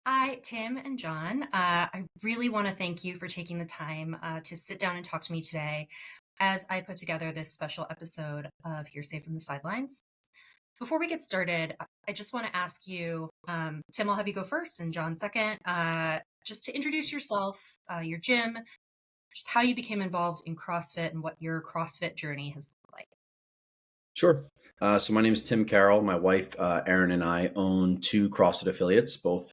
Hi, Tim and John. I really want to thank you for taking the time to sit down and talk to me today as I put together this special episode of Hearsay from the Sidelines. Before we get started, I just want to ask you, Tim, I'll have you go first and John second, just to introduce yourself, your gym, just how you became involved in CrossFit and what your CrossFit journey has looked like. Sure. So my name is Tim Carroll. My wife, Erin, and I own two CrossFit affiliates, both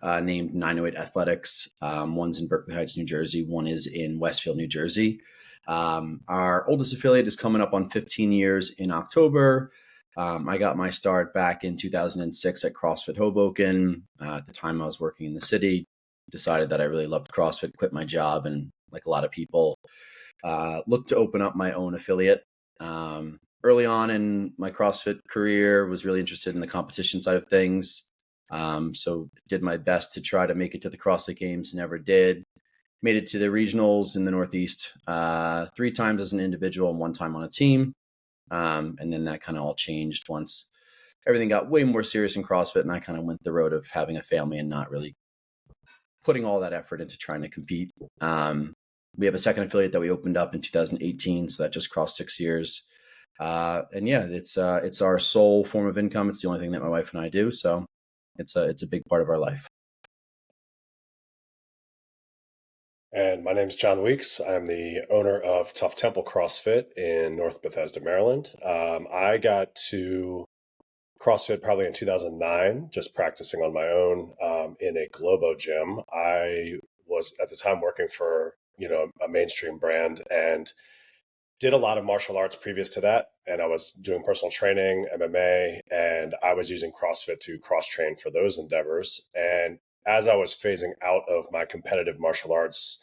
named 908 Athletics. One's in Berkeley Heights, New Jersey. One is in Westfield, New Jersey. Our oldest affiliate is coming up on 15 years in October. I got my start back in 2006 at CrossFit Hoboken. At the time, I was working in the city. Decided that I really loved CrossFit, quit my job, and like a lot of people, looked to open up my own affiliate. Early on in my CrossFit career, was really interested in the competition side of things. So did my best to try to make it to the CrossFit Games. Never did. Made it to the regionals in the Northeast three times as an individual and one time on a team. And then that kind of all changed once everything got way more serious in CrossFit, and I kind of went the road of having a family and not really putting all that effort into trying to compete. We have a second affiliate that we opened up in 2018, so that just crossed 6 years. And yeah, it's our sole form of income. It's the only thing that my wife and I do, so it's a big part of our life. And my name is John Weeks. I'm the owner of Tough Temple CrossFit in North Bethesda, Maryland. I got to CrossFit probably in 2009, just practicing on my own in a Globo gym. I was at the time working for a mainstream brand and did a lot of martial arts previous to that. And I was doing personal training, MMA, and I was using CrossFit to cross train for those endeavors. And as I was phasing out of my competitive martial arts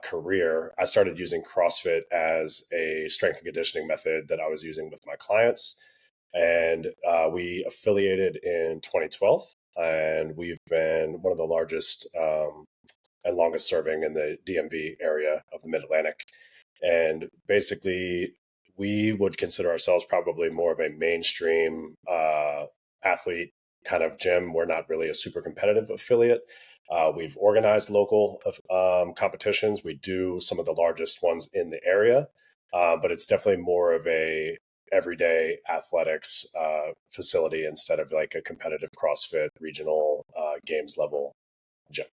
career, I started using CrossFit as a strength and conditioning method that I was using with my clients. And we affiliated in 2012, and we've been one of the largest and longest serving in the DMV area of the Mid Atlantic. And basically, we would consider ourselves probably more of a mainstream athlete kind of gym. We're not really a super competitive affiliate. We've organized local competitions. We do some of the largest ones in the area, but it's definitely more of a everyday athletics facility instead of like a competitive CrossFit regional games level gym.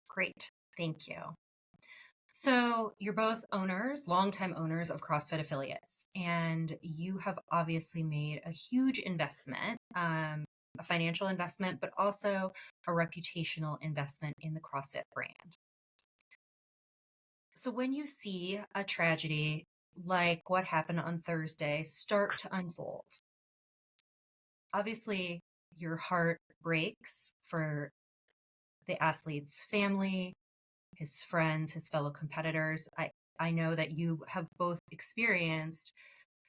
Great, thank you. So you're both owners, longtime owners of CrossFit affiliates, and you have obviously made a huge investment, a financial investment, but also a reputational investment in the CrossFit brand. So when you see a tragedy like what happened on Thursday start to unfold, obviously your heart breaks for the athlete's family, his friends, his fellow competitors. I know that you have both experienced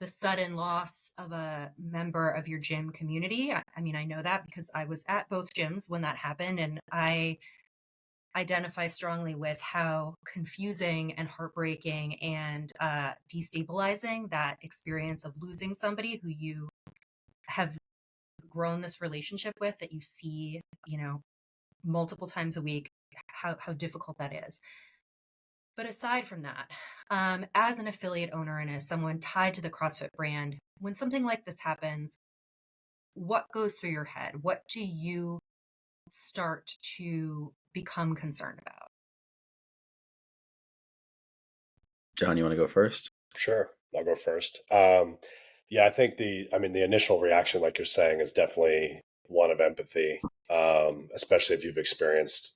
the sudden loss of a member of your gym community. I mean, I know that because I was at both gyms when that happened, and I identify strongly with how confusing and heartbreaking and destabilizing that experience of losing somebody who you have grown this relationship with, that you see, multiple times a week, how difficult that is. But aside from that, as an affiliate owner and as someone tied to the CrossFit brand, when something like this happens, what goes through your head? What do you start to become concerned about? John, you want to go first? Sure, I'll go first. Yeah, I think the initial reaction, like you're saying, is definitely one of empathy, especially if you've experienced,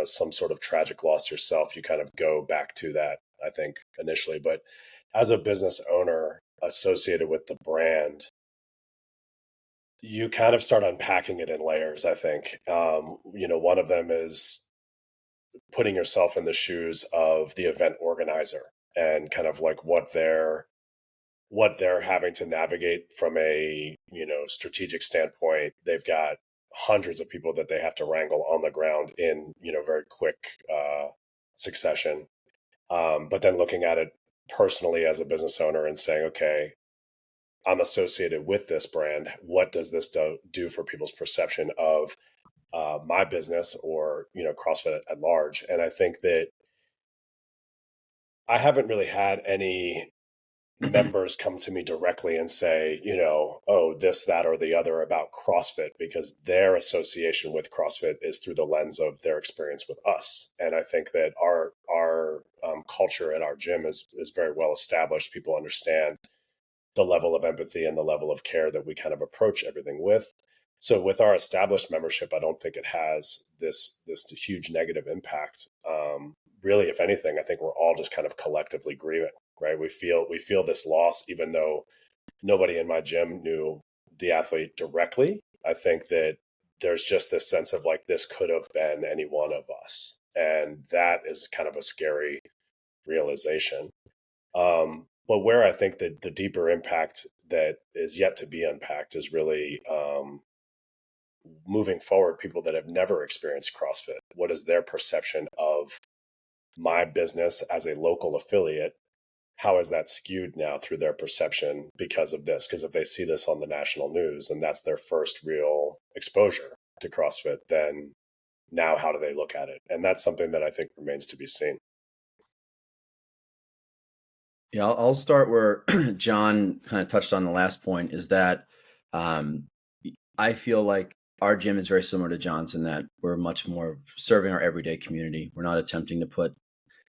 some sort of tragic loss yourself. You kind of go back to that, I think, initially. But as a business owner associated with the brand, you kind of start unpacking it in layers, I think. One of them is putting yourself in the shoes of the event organizer and kind of like what they're having to navigate from a strategic standpoint. They've got hundreds of people that they have to wrangle on the ground in very quick succession, but then looking at it personally as a business owner and saying, okay, I'm associated with this brand. What does this do for people's perception of my business or, CrossFit at large? And I think that I haven't really had any members come to me directly and say, oh, this, that, or the other about CrossFit, because their association with CrossFit is through the lens of their experience with us. And I think that our culture at our gym is very well established. People understand the level of empathy and the level of care that we kind of approach everything with. So with our established membership, I don't think it has this huge negative impact. Really, if anything, I think we're all just kind of collectively grieving, right? We feel this loss, even though nobody in my gym knew the athlete directly. I think that there's just this sense of like, this could have been any one of us. And that is kind of a scary realization. But where I think that the deeper impact that is yet to be unpacked is really moving forward, people that have never experienced CrossFit. What is their perception of my business as a local affiliate? How is that skewed now through their perception because of this? Because if they see this on the national news and that's their first real exposure to CrossFit, then now how do they look at it? And that's something that I think remains to be seen. Yeah, I'll start where John kind of touched on the last point, is that um, I feel like our gym is very similar to John's in that we're much more of serving our everyday community. We're not attempting to put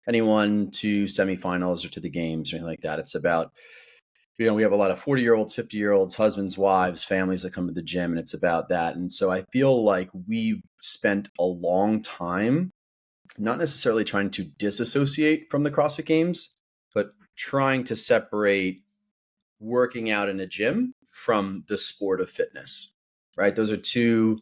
anyone to semifinals or to the games or anything like that. It's about, we have a lot of 40-year-olds, 50-year-olds, husbands, wives, families that come to the gym, and it's about that. And so I feel like we've spent a long time not necessarily trying to disassociate from the CrossFit Games, but trying to separate working out in a gym from the sport of fitness, right? Those are two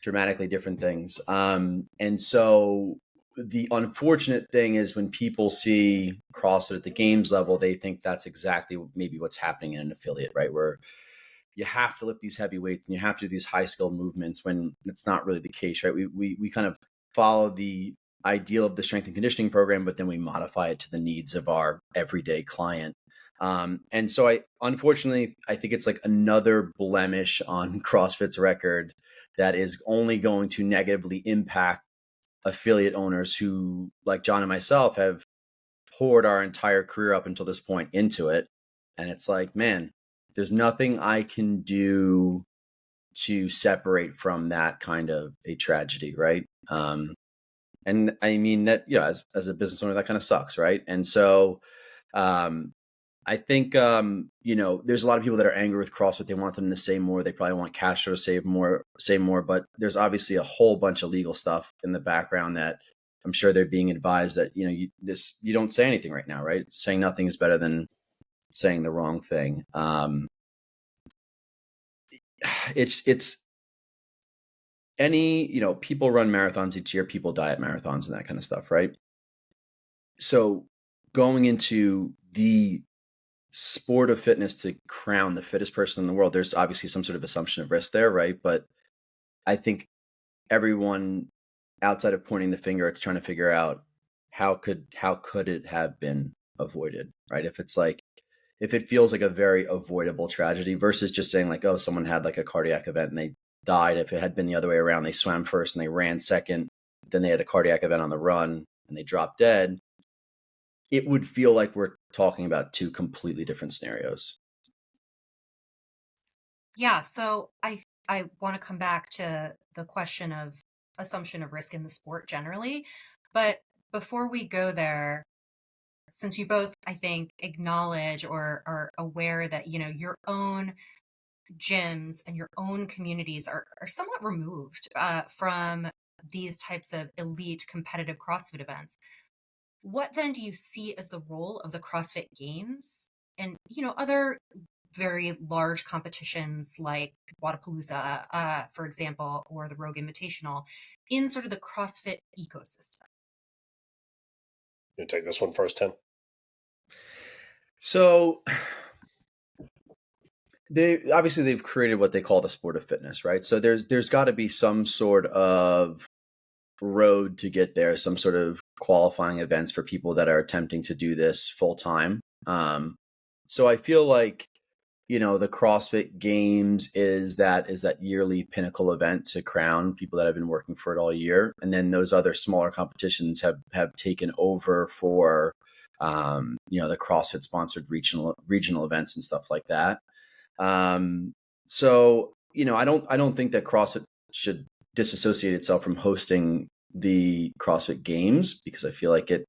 dramatically different things. And so the unfortunate thing is when people see CrossFit at the games level, they think that's exactly maybe what's happening in an affiliate, right? Where you have to lift these heavy weights and you have to do these high skill movements, when it's not really the case, right? We kind of follow the ideal of the strength and conditioning program, but then we modify it to the needs of our everyday client. And so unfortunately, I think it's like another blemish on CrossFit's record that is only going to negatively impact affiliate owners who, like John and myself, have poured our entire career up until this point into it. And it's like, man, there's nothing I can do to separate from that kind of a tragedy, right? And I mean that, as a business owner, that kind of sucks, right? And so I think, there's a lot of people that are angry with CrossFit. They want them to say more. They probably want Castro to say more, but there's obviously a whole bunch of legal stuff in the background that I'm sure they're being advised that, you don't say anything right now, right? Saying nothing is better than saying the wrong thing. It's people run marathons each year, people die at marathons and that kind of stuff, right? So going into the sport of fitness to crown the fittest person in the world, there's obviously some sort of assumption of risk there, right? But I think everyone, outside of pointing the finger, it's trying to figure out how could it have been avoided, right? If it feels like a very avoidable tragedy versus just saying like, oh, someone had like a cardiac event and they died. If it had been the other way around, they swam first and they ran second, then they had a cardiac event on the run and they dropped dead, it would feel like we're talking about two completely different scenarios. Yeah, so I want to come back to the question of assumption of risk in the sport generally, but before we go there, since you both, I think, acknowledge or are aware that, your own gyms and your own communities are somewhat removed from these types of elite competitive CrossFit events, what then do you see as the role of the CrossFit Games and, other very large competitions like Wadapalooza, for example, or the Rogue Invitational in sort of the CrossFit ecosystem? You take this one first, Tim. So they've created what they call the sport of fitness, right? So there's got to be some sort of road to get there, some sort of qualifying events for people that are attempting to do this full time. So I feel like, the CrossFit Games is that yearly pinnacle event to crown people that have been working for it all year, and then those other smaller competitions have taken over for the CrossFit sponsored regional events and stuff like that. So I don't think that CrossFit should disassociate itself from hosting the CrossFit Games, because I feel like it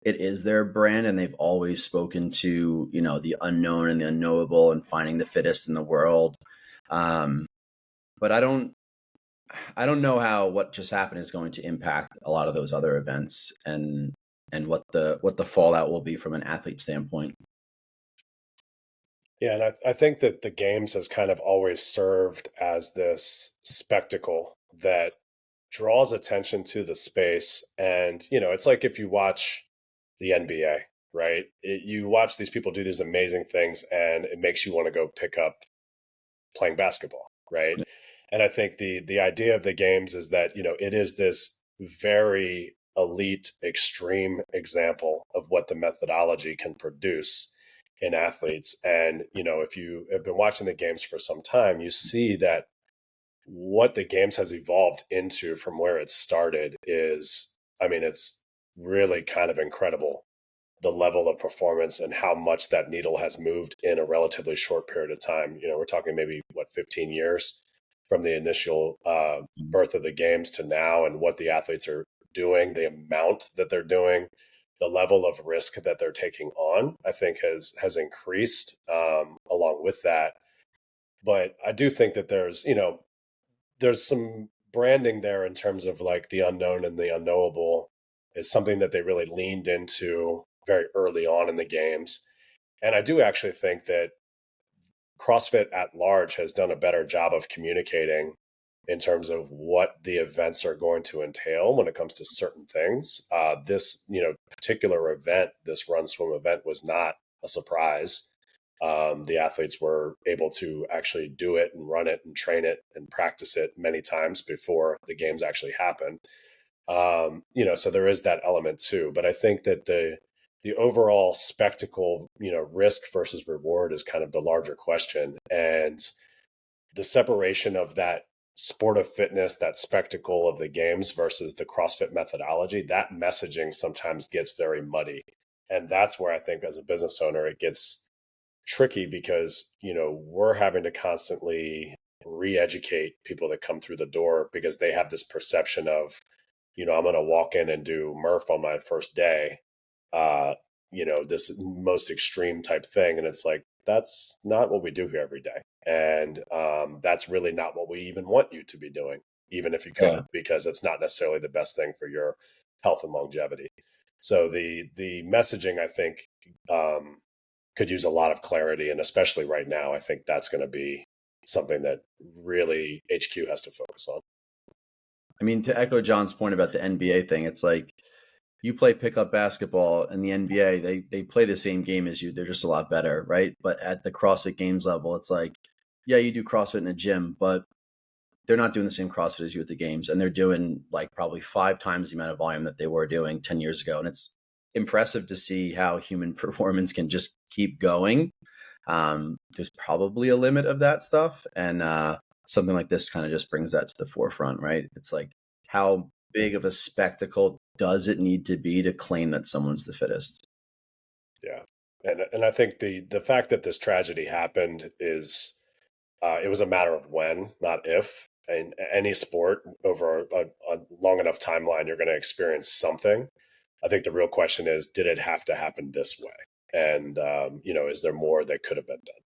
is their brand, and they've always spoken to the unknown and the unknowable and finding the fittest in the world. But I don't know how what just happened is going to impact a lot of those other events, and what the fallout will be from an athlete standpoint. Yeah, and I think that the games has kind of always served as this spectacle that draws attention to the space. And, it's like if you watch the NBA, right? You watch these people do these amazing things and it makes you want to go pick up playing basketball, right? And I think the idea of the games is that, it is this very elite, extreme example of what the methodology can produce in athletes. And, if you have been watching the games for some time, you see that what the games has evolved into from where it started is, I mean, it's really kind of incredible, the level of performance and how much that needle has moved in a relatively short period of time. We're talking maybe 15 years from the initial birth of the games to now, and what the athletes are doing, the amount that they're doing, the level of risk that they're taking on, I think has increased along with that. But I do think that there's some branding there in terms of like the unknown and the unknowable is something that they really leaned into very early on in the games. And I do actually think that CrossFit at large has done a better job of communicating in terms of what the events are going to entail when it comes to certain things. This, particular event, this run swim event, was not a surprise. The athletes were able to actually do it and run it and train it and practice it many times before the games actually happened. So there is that element too. But I think that the overall spectacle, risk versus reward is kind of the larger question. And the separation of that sport of fitness, that spectacle of the games versus the CrossFit methodology, that messaging sometimes gets very muddy. And that's where I think as a business owner, it gets tricky because, we're having to constantly re-educate people that come through the door because they have this perception of, I'm going to walk in and do Murph on my first day, uh, this most extreme type thing. And it's like, that's not what we do here every day. And that's really not what we even want you to be doing, even if you could, Yeah. because it's not necessarily the best thing for your health and longevity. So the messaging, I think, could use a lot of clarity. And especially right now, I think that's going to be something that really HQ has to focus on. I mean, to echo John's point about the NBA thing, it's like you play pickup basketball in the NBA, they play the same game as you. They're just a lot better, right? But at the CrossFit Games level, it's like, yeah, you do CrossFit in a gym, but they're not doing the same CrossFit as you at the games, and they're doing like probably 5 times the amount of volume that they were doing 10 years ago. And it's impressive to see how human performance can just keep going. There's probably a limit of that stuff, and something like this kind of just brings that to the forefront, right? It's like, how big of a spectacle does it need to be to claim that someone's the fittest? Yeah. And I think the fact that this tragedy happened is it was a matter of when, not if. In any sport, over a long enough timeline, you're going to experience something. I think the real question is, did it have to happen this way? And, is there more that could have been done?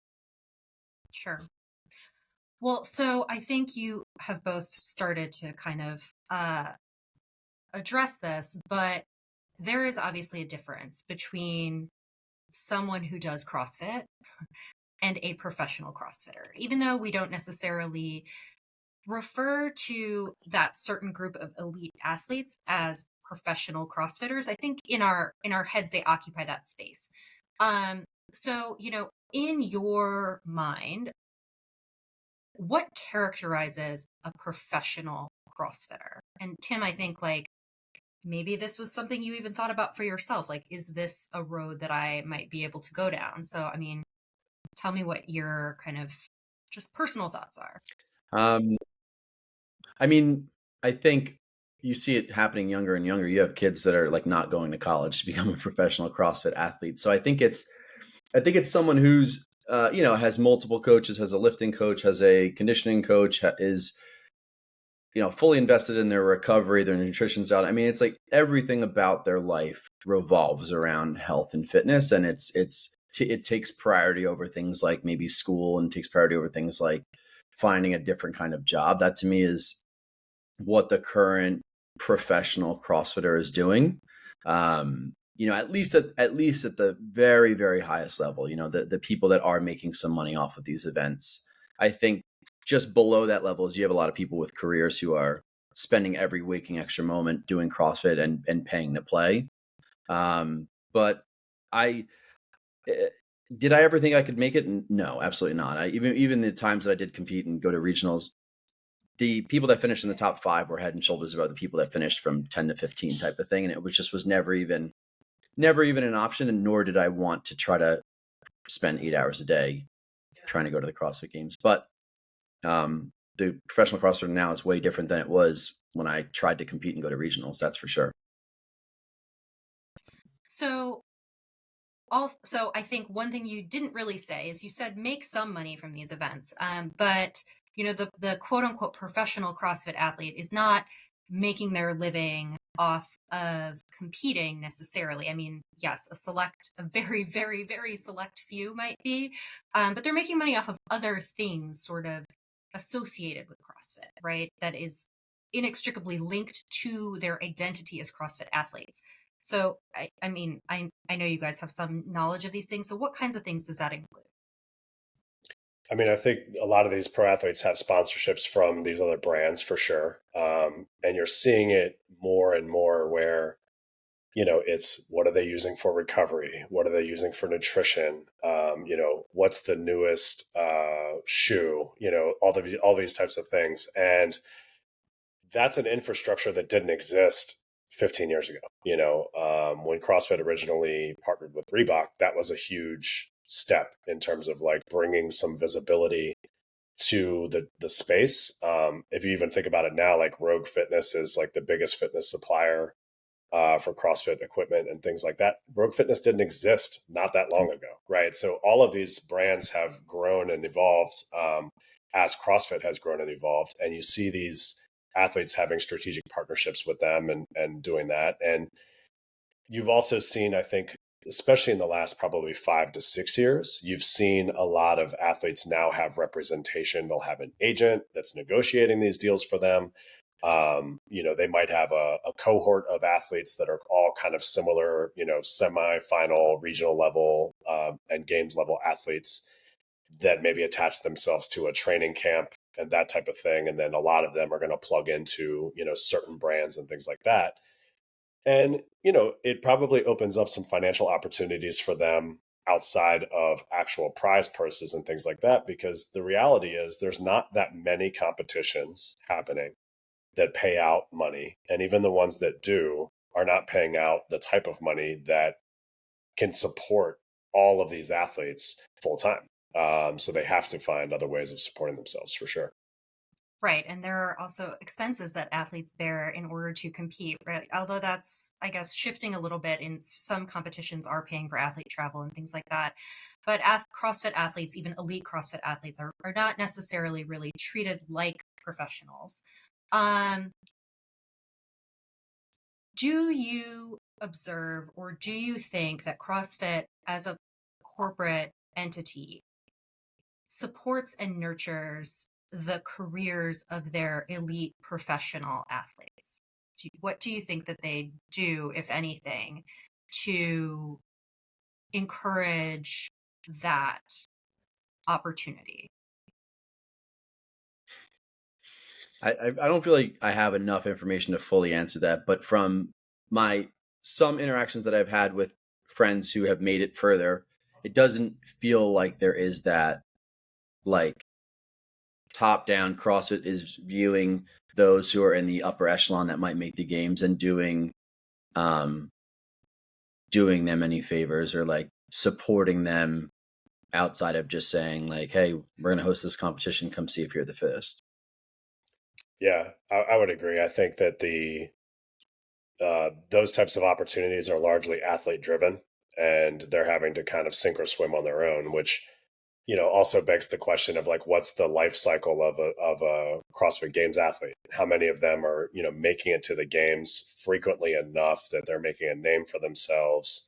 Sure. Well, so I think you have both started to kind of address this, but there is obviously a difference between someone who does CrossFit and a professional CrossFitter. Even though we don't necessarily refer to that certain group of elite athletes as professional CrossFitters, I think in our heads they occupy that space. Um, so, in your mind, what characterizes a professional CrossFitter? And Tim, I think like maybe this was something you even thought about for yourself. Like, is this a road that I might be able to go down? So, I mean, Tell me what your kind of just personal thoughts are. Um, I mean, I think you see it happening younger and younger. You have kids that are like not going to college to become a professional CrossFit athlete. So I think it's someone who's has multiple coaches, has a lifting coach, has a conditioning coach, is fully invested in their recovery, their nutrition's out. I mean, it's like everything about their life revolves around health and fitness, and it takes priority over things like maybe school, and takes priority over things like finding a different kind of job. That to me is what the current professional CrossFitter is doing. At least at the very, very highest level, the people that are making some money off of these events. I think just below that level is you have a lot of people with careers who are spending every waking extra moment doing CrossFit and paying to play. But I eh, did I ever think I could make it? No, absolutely not. Even the times that I did compete and go to regionals, the people that finished in the top 5 were head and shoulders above the people that finished from 10 to 15 type of thing. And it was never even an option. And nor did I want to try to spend 8 hours a day trying to go to the CrossFit games. But the professional CrossFit now is way different than it was when I tried to compete and go to regionals. That's for sure. So also, I think one thing you didn't really say is you said make some money from these events. But the quote unquote professional CrossFit athlete is not making their living off of competing necessarily. I mean, yes, a very, very, very select few might be, but they're making money off of other things sort of associated with CrossFit, right? That is inextricably linked to their identity as CrossFit athletes. So, I mean, I know you guys have some knowledge of these things. So, what kinds of things does that include? I mean, I think a lot of these pro athletes have sponsorships from these other brands for sure. And you're seeing it more and more where, it's what are they using for recovery? What are they using for nutrition? What's the newest shoe? All these types of things. And that's an infrastructure that didn't exist 15 years ago. When CrossFit originally partnered with Reebok, that was a huge step in terms of like bringing some visibility to the space. If you even think about it now, like Rogue Fitness is like the biggest fitness supplier for CrossFit equipment and things like that. Rogue Fitness didn't exist not that long ago, right? So all of these brands have grown and evolved as CrossFit has grown and evolved, and you see these athletes having strategic partnerships with them and doing that. And you've also seen, I think, especially in the last probably 5 to 6 years, you've seen a lot of athletes now have representation. They'll have an agent that's negotiating these deals for them. They might have a cohort of athletes that are all kind of similar, semi-final, regional level, and games level athletes that maybe attach themselves to a training camp and that type of thing. And then a lot of them are going to plug into, certain brands and things like that. And, it probably opens up some financial opportunities for them outside of actual prize purses and things like that, because the reality is there's not that many competitions happening that pay out money. And even the ones that do are not paying out the type of money that can support all of these athletes full time. So they have to find other ways of supporting themselves for sure. Right. And there are also expenses that athletes bear in order to compete, right? Although that's, I guess, shifting a little bit in some competitions are paying for athlete travel and things like that. But CrossFit athletes, even elite CrossFit athletes, are not necessarily really treated like professionals. Um, do you observe or do you think that CrossFit as a corporate entity supports and nurtures the careers of their elite professional athletes? What do you think that they do, if anything, to encourage that opportunity? I don't feel like I have enough information to fully answer that, but from my some interactions that I've had with friends who have made it further, it doesn't feel like there is that like top down. CrossFit is viewing those who are in the upper echelon that might make the games and um doing them any favors or like supporting them outside of just saying like, hey, we're going to host this competition, come see if you're the fittest. Yeah, I would agree. I think that those types of opportunities are largely athlete driven, and they're having to kind of sink or swim on their own, which also begs the question of like, what's the life cycle of a CrossFit Games athlete? How many of them are making it to the games frequently enough that they're making a name for themselves,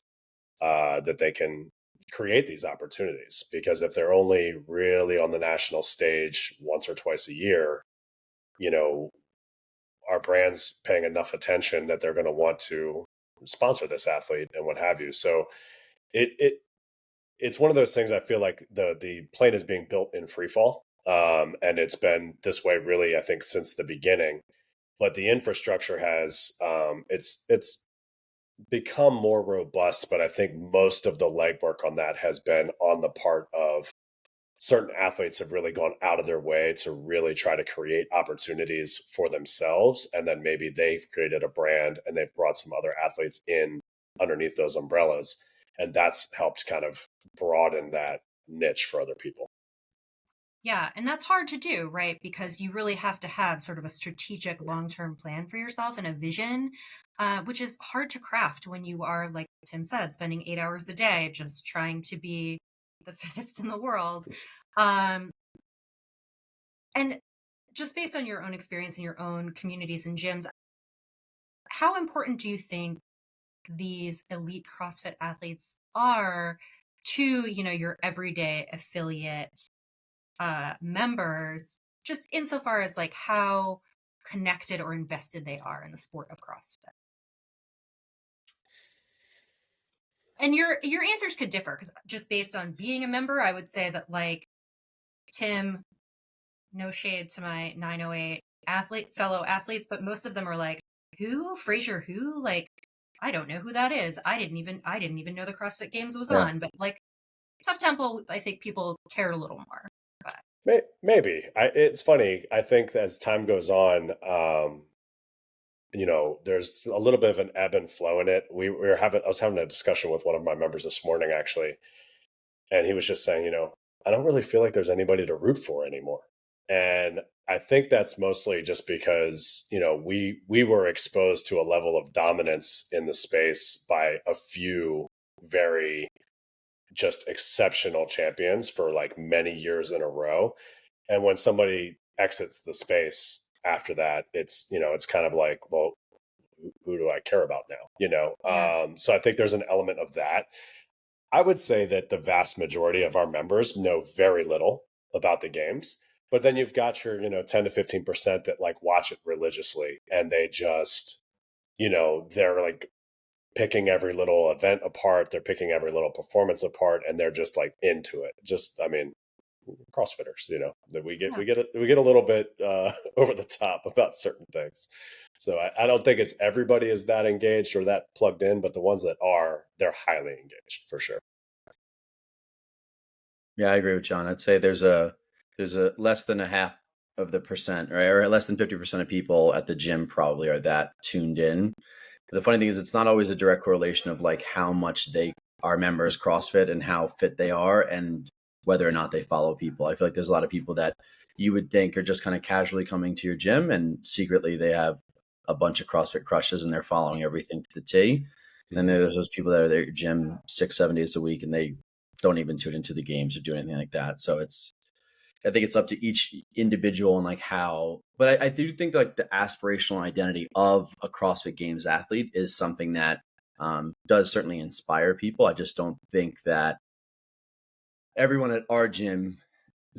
that they can create these opportunities? Because if they're only really on the national stage once or twice a year, you know, our brand's paying enough attention that they're going to want to sponsor this athlete and what have you. So it's one of those things. I feel like the plane is being built in free fall, and it's been this way really, I think, since the beginning. But the infrastructure has it's become more robust. But I think most of the legwork on that has been on the part of certain athletes have really gone out of their way to really try to create opportunities for themselves. And then maybe they've created a brand and they've brought some other athletes in underneath those umbrellas. And that's helped kind of broaden that niche for other people. Yeah, and that's hard to do, right? Because you really have to have sort of a strategic long-term plan for yourself and a vision, which is hard to craft when you are, like Tim said, spending 8 hours a day just trying to be the fittest in the world. Um, and just based on your own experience in your own communities and gyms, how important do you think these elite CrossFit athletes are to, your everyday affiliate members, just insofar as like how connected or invested they are in the sport of CrossFit? And your answers could differ because just based on being a member, I would say that like Tim, no shade to my 908 fellow athletes, but most of them are like, who? Fraser who? Like, I don't know who that is. I didn't even know the CrossFit Games was Yeah. on, but like Tough Temple, I think people cared a little more. But Maybe it's funny. I think as time goes on, there's a little bit of an ebb and flow in it. I was having a discussion with one of my members this morning, actually, and he was just saying, I don't really feel like there's anybody to root for anymore. And I think that's mostly just because, we were exposed to a level of dominance in the space by a few very just exceptional champions for like many years in a row. And when somebody exits the space after that, it's kind of like, well, who do I care about now? yeah, So I think there's an element of that. I would say that the vast majority of our members know very little about the games, but then you've got your, 10 to 15% that like watch it religiously, and they just, they're like picking every little event apart. They're picking every little performance apart, and they're just like into it. Just, I mean, CrossFitters, that yeah. we get a little bit over the top about certain things. So I don't think it's everybody is that engaged or that plugged in, but the ones that are, they're highly engaged for sure. Yeah, I agree with John. I'd say there's a less than a half of the percent, right? Or less than 50% of people at the gym probably are that tuned in. But the funny thing is it's not always a direct correlation of like how much they are members CrossFit and how fit they are and whether or not they follow people. I feel like there's a lot of people that you would think are just kind of casually coming to your gym and secretly they have a bunch of CrossFit crushes and they're following everything to the T. And then there's those people that are there at your gym 6, 7 days a week and they don't even tune into the games or do anything like that. So I think it's up to each individual and like how, but I do think like the aspirational identity of a CrossFit Games athlete is something that does certainly inspire people. I just don't think that everyone at our gym's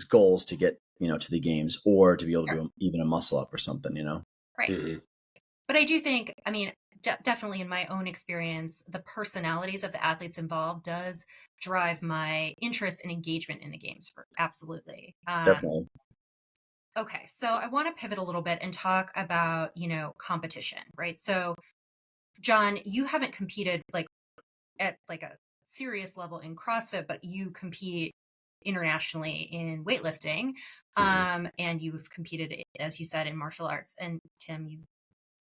goal is to get, to the games or to be able to Sure. do even a muscle up or something. Right. Mm-hmm. But I do think, I mean, definitely in my own experience, the personalities of the athletes involved does drive my interest and engagement in the games for absolutely. Definitely. Okay, so I want to pivot a little bit and talk about, competition, right? So, John, you haven't competed like at like a serious level in CrossFit, but you compete internationally in weightlifting, Mm-hmm. and you've competed, as you said, in martial arts. And Tim, you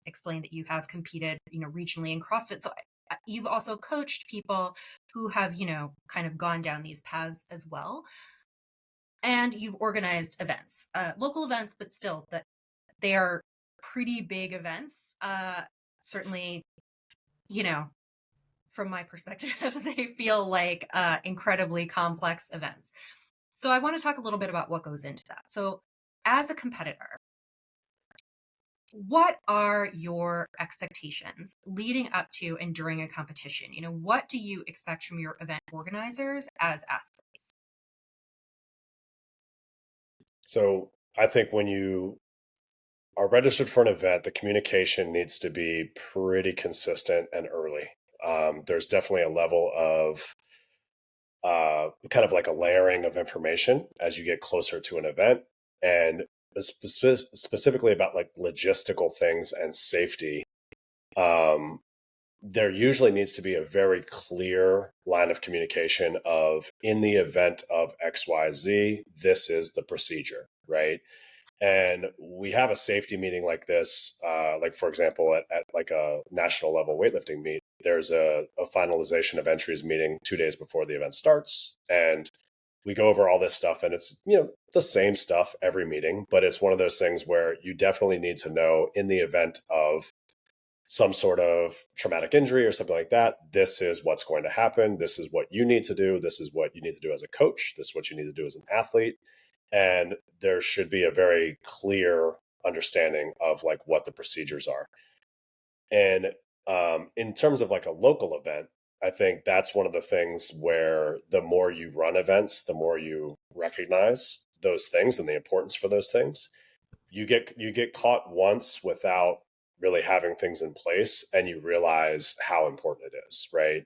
explained that you have competed, regionally in CrossFit. So you've also coached people who have, kind of gone down these paths as well. And you've organized events, local events, but still that they are pretty big events. Certainly, you know, from my perspective, they feel like incredibly complex events. So I want to talk a little bit about what goes into that. So as a competitor, what are your expectations leading up to and during a competition? What do you expect from your event organizers as athletes? So I think when you are registered for an event, the communication needs to be pretty consistent and early. There's definitely a level of kind of like a layering of information as you get closer to an event, and specifically about like logistical things and safety. Um, there usually needs to be a very clear line of communication of, in the event of XYZ, this is the procedure, right? And we have a safety meeting like this, like for example, at like a national level weightlifting meet, there's a finalization of entries meeting 2 days before the event starts. And we go over all this stuff, and it's, the same stuff every meeting, but it's one of those things where you definitely need to know, in the event of some sort of traumatic injury or something like that, this is what's going to happen. This is what you need to do. This is what you need to do as a coach. This is what you need to do as an athlete. And there should be a very clear understanding of like what the procedures are. And in terms of like a local event, I think that's one of the things where the more you run events, the more you recognize those things and the importance for those things. You get caught once without really having things in place, and you realize how important it is, right?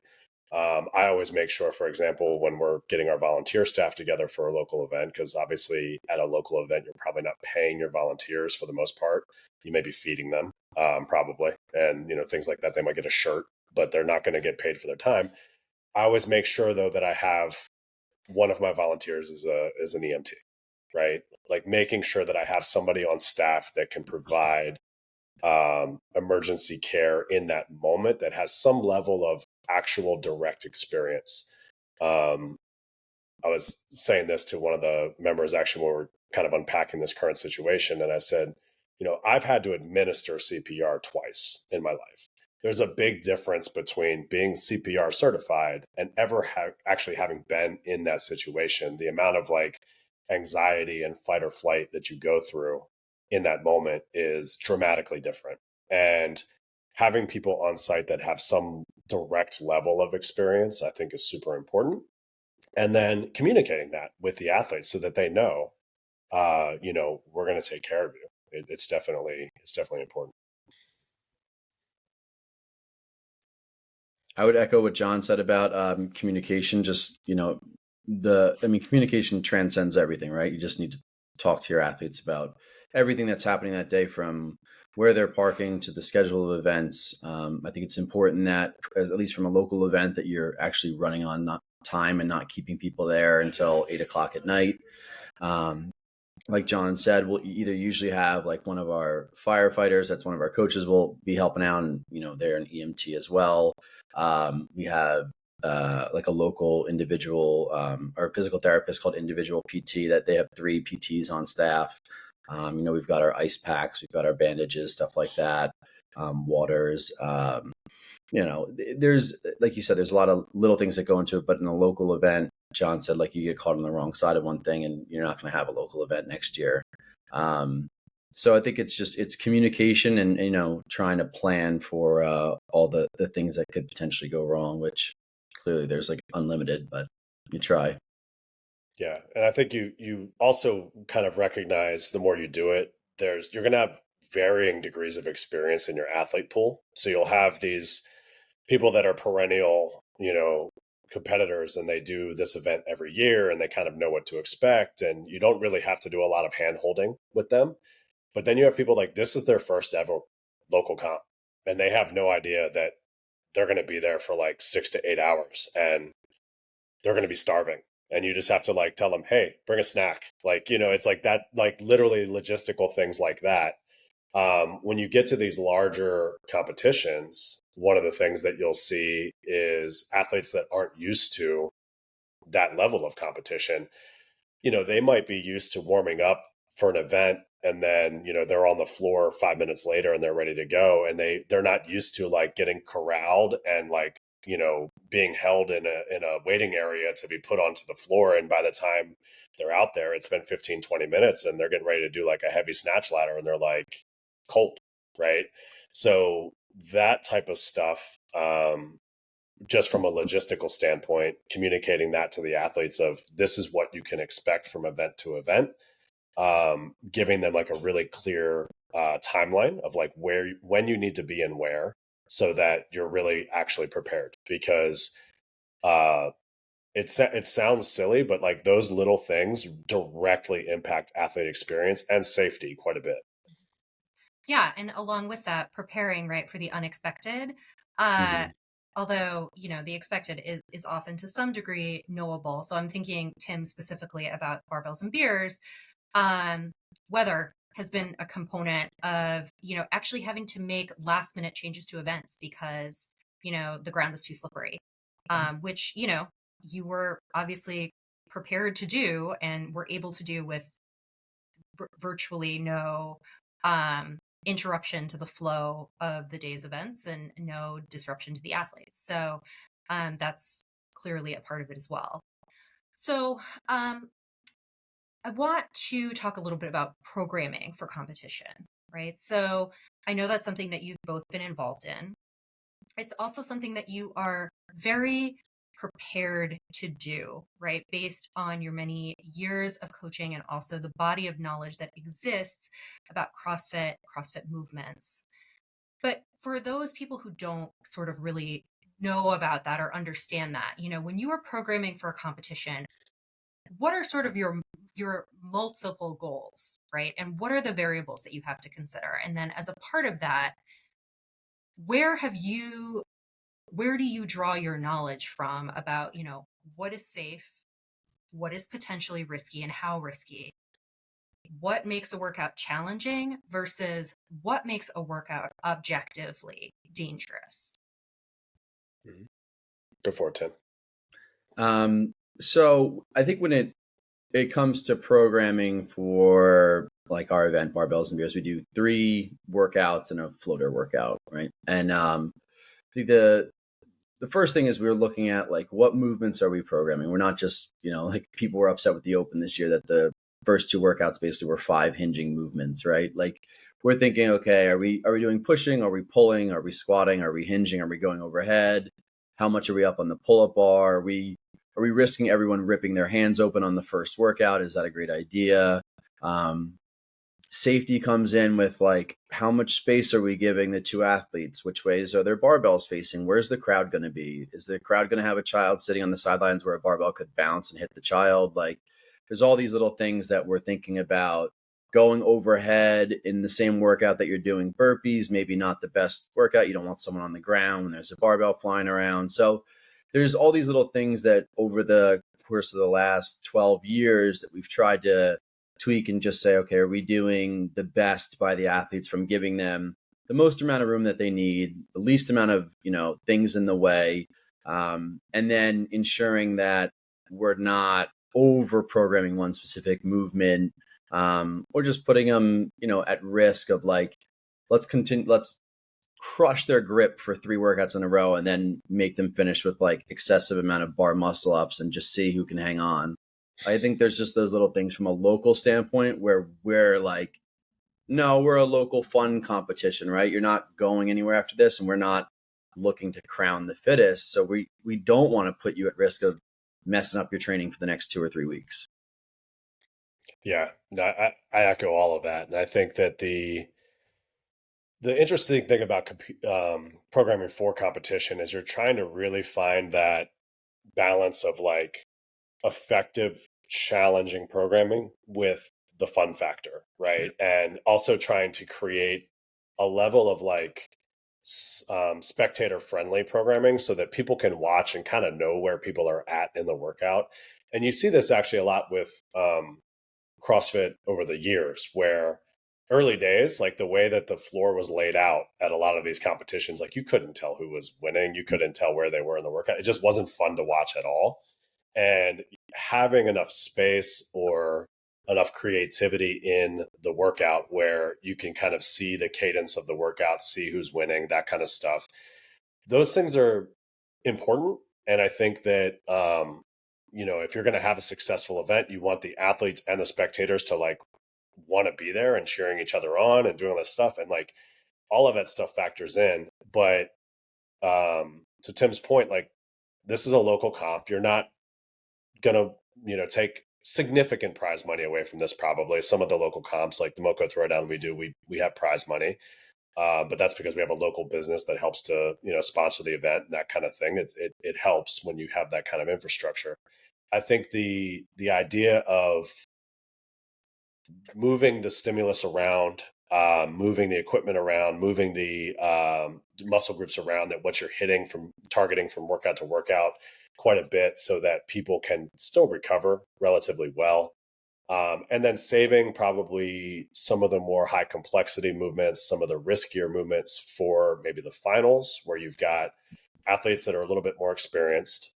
I always make sure, for example, when we're getting our volunteer staff together for a local event, because obviously at a local event, you're probably not paying your volunteers for the most part. You may be feeding them, probably, and things like that. They might get a shirt, but they're not going to get paid for their time. I always make sure though that I have one of my volunteers is an EMT, right? Like making sure that I have somebody on staff that can provide emergency care in that moment, that has some level of actual direct experience. Um, I was saying this to one of the members actually when we were kind of unpacking this current situation, and I said, I've had to administer CPR twice in my life. There's a big difference between being CPR certified and ever actually having been in that situation. The amount of like anxiety and fight or flight that you go through in that moment is dramatically different. And having people on site that have some direct level of experience, I think, is super important. And then communicating that with the athletes so that they know, we're going to take care of you. It's definitely important. I would echo what John said about communication. Just communication transcends everything, right? You just need to talk to your athletes about everything that's happening that day, from where they're parking to the schedule of events. I think it's important that, at least from a local event, that you're actually running on not time and not keeping people there until 8 o'clock at night. Like John said, we'll either usually have like one of our firefighters, that's one of our coaches, will be helping out, and they're an EMT as well. We have like a local individual or physical therapist called Individual PT, that they have 3 PTs on staff. We've got our ice packs, we've got our bandages, stuff like that, waters. There's, like you said, there's a lot of little things that go into it, but in a local event, John said, like, you get caught on the wrong side of one thing and you're not going to have a local event next year. So I think it's communication and, trying to plan for all the things that could potentially go wrong, which clearly there's like unlimited, but you try. Yeah. And I think you also kind of recognize, the more you do it, you're going to have varying degrees of experience in your athlete pool. So you'll have these people that are perennial, competitors, and they do this event every year and they kind of know what to expect, and you don't really have to do a lot of hand holding with them. But then you have people like, this is their first ever local comp, and they have no idea that they're going to be there for like 6 to 8 hours, and they're going to be starving. And you just have to like tell them, hey, bring a snack. Like, it's like that, like literally logistical things like that. When you get to these larger competitions, one of the things that you'll see is athletes that aren't used to that level of competition. They might be used to warming up for an event, and then, they're on the floor 5 minutes later and they're ready to go. And they're not used to like getting corralled and like, being held in a waiting area to be put onto the floor. And by the time they're out there, it's been 15, 20 minutes and they're getting ready to do like a heavy snatch ladder and they're like cold. Right. So that type of stuff, just from a logistical standpoint, communicating that to the athletes of this is what you can expect from event to event, giving them like a really clear timeline of like when you need to be and where, so that you're really actually prepared. Because it sounds silly, but like those little things directly impact athlete experience and safety quite a bit. Yeah, and along with that, preparing, right, for the unexpected. Uh, Mm-hmm. Although, the expected is often to some degree knowable. So I'm thinking, Tim, specifically about barbells and beers. Um, Weather has been a component of, actually having to make last minute changes to events because, the ground was too slippery, which, you were obviously prepared to do and were able to do with virtually no interruption to the flow of the day's events and no disruption to the athletes. So that's clearly a part of it as well. So I want to talk a little bit about programming for competition, right? So I know that's something that you've both been involved in. It's also something that you are very prepared to do, right? Based on your many years of coaching and also the body of knowledge that exists about CrossFit movements. But for those people who don't sort of really know about that or understand that, when you are programming for a competition, what are sort of your multiple goals, right? And what are the variables that you have to consider? And then as a part of that, where have you where do you draw your knowledge from about, what is safe, what is potentially risky and how risky? What makes a workout challenging versus what makes a workout objectively dangerous? Mm-hmm. Go for it, Tim. So I think when it comes to programming for like our event, barbells and beers, we do 3 workouts and a floater workout, right? And the the first thing is we were looking at like what movements are we programming. We're not just, like people were upset with the Open this year that the first 2 workouts basically were 5 hinging movements, right? Like we're thinking, okay, are we doing pushing, are we pulling, are we squatting, are we hinging, are we going overhead, how much are we up on the pull-up bar, are we risking everyone ripping their hands open on the first workout? Is that a great idea? Safety comes in with like how much space are we giving the 2 athletes, which ways are their barbells facing, where's the crowd going to be, is the crowd going to have a child sitting on the sidelines where a barbell could bounce and hit the child? Like there's all these little things that we're thinking about. Going overhead in the same workout that you're doing burpees, maybe not the best workout. You don't want someone on the ground when there's a barbell flying around. So there's all these little things that over the course of the last 12 years that we've tried to tweak and just say, okay, are we doing the best by the athletes from giving them the most amount of room that they need, the least amount of, things in the way, and then ensuring that we're not over programming one specific movement, or just putting them, at risk of like, let's crush their grip for 3 workouts in a row and then make them finish with like excessive amount of bar muscle ups and just see who can hang on. I think there's just those little things from a local standpoint where we're like, no, we're a local fun competition, right? You're not going anywhere after this, and we're not looking to crown the fittest. So we don't want to put you at risk of messing up your training for the next 2 or 3 weeks. Yeah, no, I echo all of that. And I think that the interesting thing about programming for competition is you're trying to really find that balance of like effective, challenging programming with the fun factor, Yeah. right? And also trying to create a level of like spectator friendly programming so that people can watch and kind of know where people are at in the workout. And you see this actually a lot with CrossFit over the years, where early days, like the way that the floor was laid out at a lot of these competitions, like you couldn't tell who was winning. You couldn't tell where they were in the workout. It just wasn't fun to watch at all. And having enough space or enough creativity in the workout where you can kind of see the cadence of the workout, see who's winning, that kind of stuff. Those things are important. And I think that, if you're going to have a successful event, you want the athletes and the spectators to like want to be there and cheering each other on and doing all this stuff. And like all of that stuff factors in. But to Tim's point, like this is a local comp. You're not gonna take significant prize money away from this. Probably some of the local comps like the Moco Throwdown we have prize money, but that's because we have a local business that helps to sponsor the event and that kind of thing. It helps when you have that kind of infrastructure. I think the idea of moving the stimulus around, moving the equipment around, moving the muscle groups around, that what you're hitting from targeting from workout to workout quite a bit so that people can still recover relatively well. And then saving probably some of the more high complexity movements, some of the riskier movements for maybe the finals where you've got athletes that are a little bit more experienced.